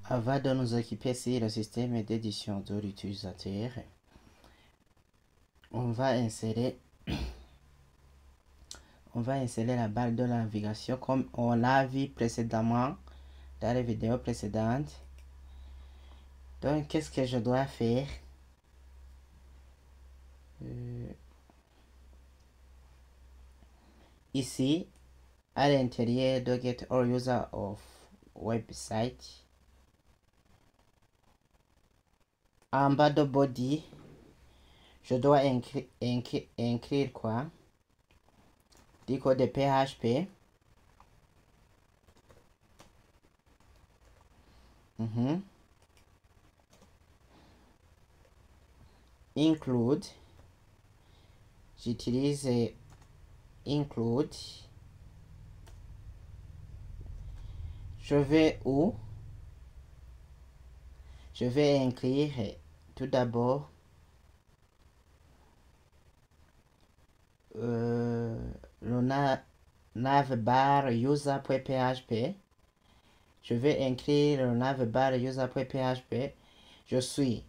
Avant de nous occuper sur le système d'édition de l'utilisateur, on va insérer la barre de navigation comme on l'a vu précédemment dans les vidéos précédentes. Donc, qu'est-ce que je dois faire? Ici, à l'intérieur de Get All User of Website, en bas de Body, je dois inclure quoi? Du code de PHP. Include. J'utilise include. Je vais où? Je vais inclure tout d'abord le navbar user.php. Je vais inclure le navbar user.php. Je suis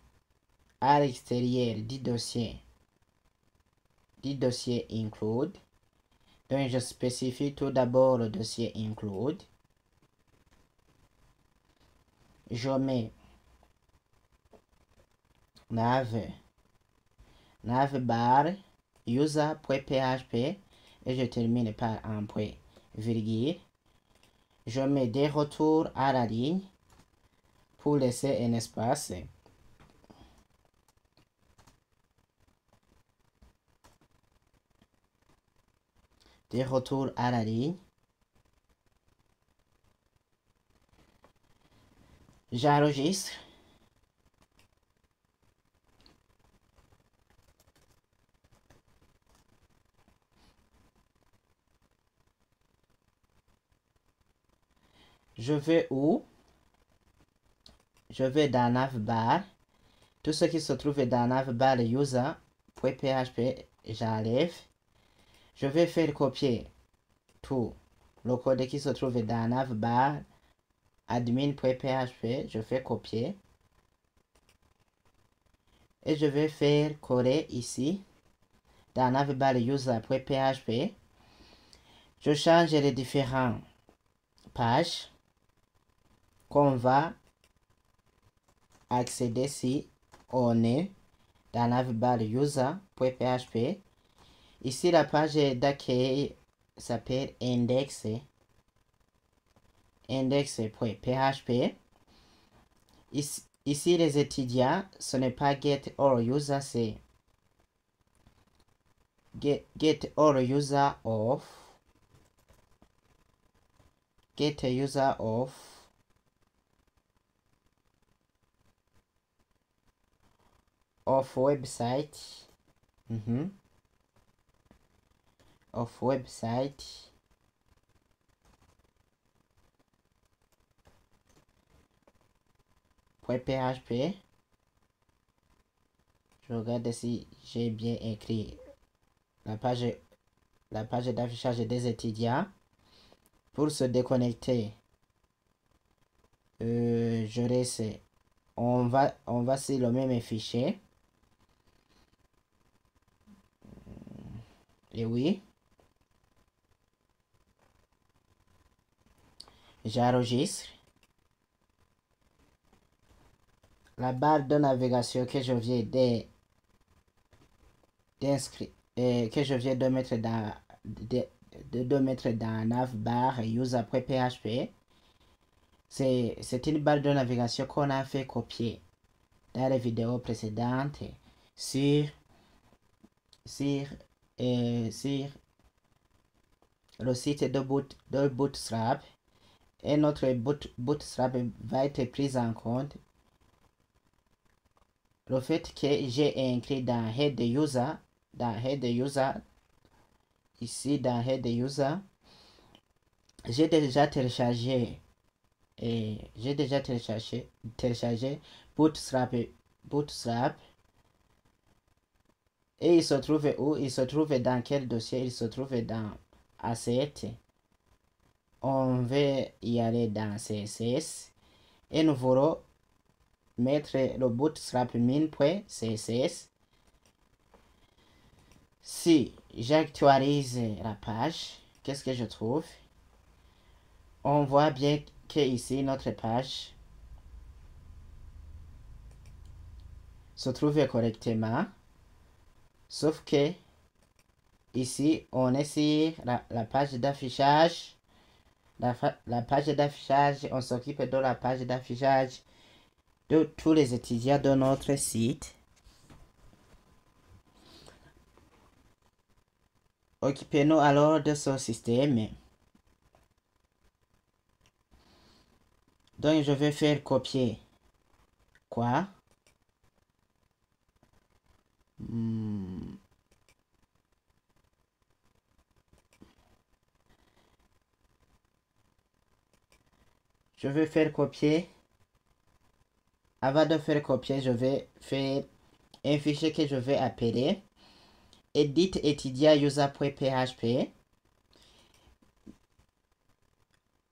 à l'extérieur du dossier include. Donc je spécifie tout d'abord le dossier include. Je mets navbar user.php et je termine par un point virgule. Je mets des retours à la ligne pour laisser un espace. Des retours à la ligne. J'enregistre. Je vais où? Je vais dans navbar. Tout ce qui se trouve dans navbar user.php, j'enlève. Je vais faire copier tout le code qui se trouve dans navbar admin.php. Je fais copier. Et je vais faire coller ici dans navbar user.php. Je change les différentes pages qu'on va accéder si on est dans navbar user.php. Ici, la page d'accueil s'appelle index.php. Ici, les étudiants, ce n'est pas get all user, c'est get all user of website. Of website. .php. Je regarde si j'ai bien écrit la page d'affichage des étudiants. Pour se déconnecter, je reste. On va sur le même fichier. Et oui. J'enregistre. La barre de navigation que je viens que je viens de mettre dans navbar user.php, c'est une barre de navigation qu'on a fait copier dans les vidéos précédentes sur le site de Bootstrap. Et notre Bootstrap va être pris en compte. Le fait que j'ai inclus dans head user, ici dans head user, j'ai déjà téléchargé Bootstrap. Et il se trouve où? Il se trouve dans quel dossier? Il se trouve dans Asset. On va y aller dans CSS. et nous voulons mettre le bootstrap min.css. Si j'actualise la page, qu'est-ce que je trouve? On voit bien que ici notre page se trouve correctement, sauf que ici on est sur la page d'affichage. La page d'affichage, on s'occupe de la page d'affichage de tous les étudiants de notre site. Occupez-nous alors de ce système. Donc je vais faire copier quoi? Je vais faire copier. Avant de faire copier, je vais faire un fichier que je vais appeler edit etudia user.php.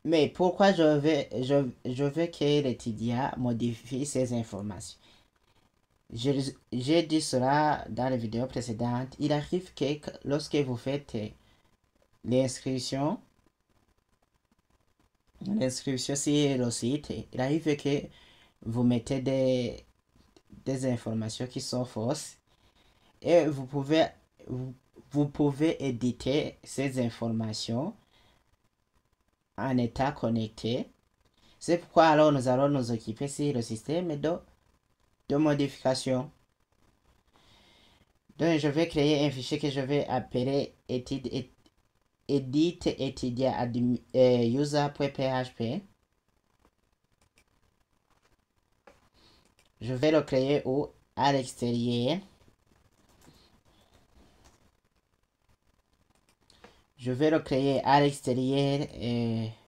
Mais pourquoi je veux que l'étudiant modifie ces informations? J'ai dit cela dans la vidéo précédente. Il arrive que lorsque vous faites l'inscription sur le site, il arrive que vous mettez des informations qui sont fausses et vous pouvez éditer ces informations en état connecté. C'est pourquoi alors nous allons nous occuper sur le système de modification. Donc je vais créer un fichier que je vais appeler edit etudia user.php. Je vais le créer à l'extérieur. Je vais le créer à l'extérieur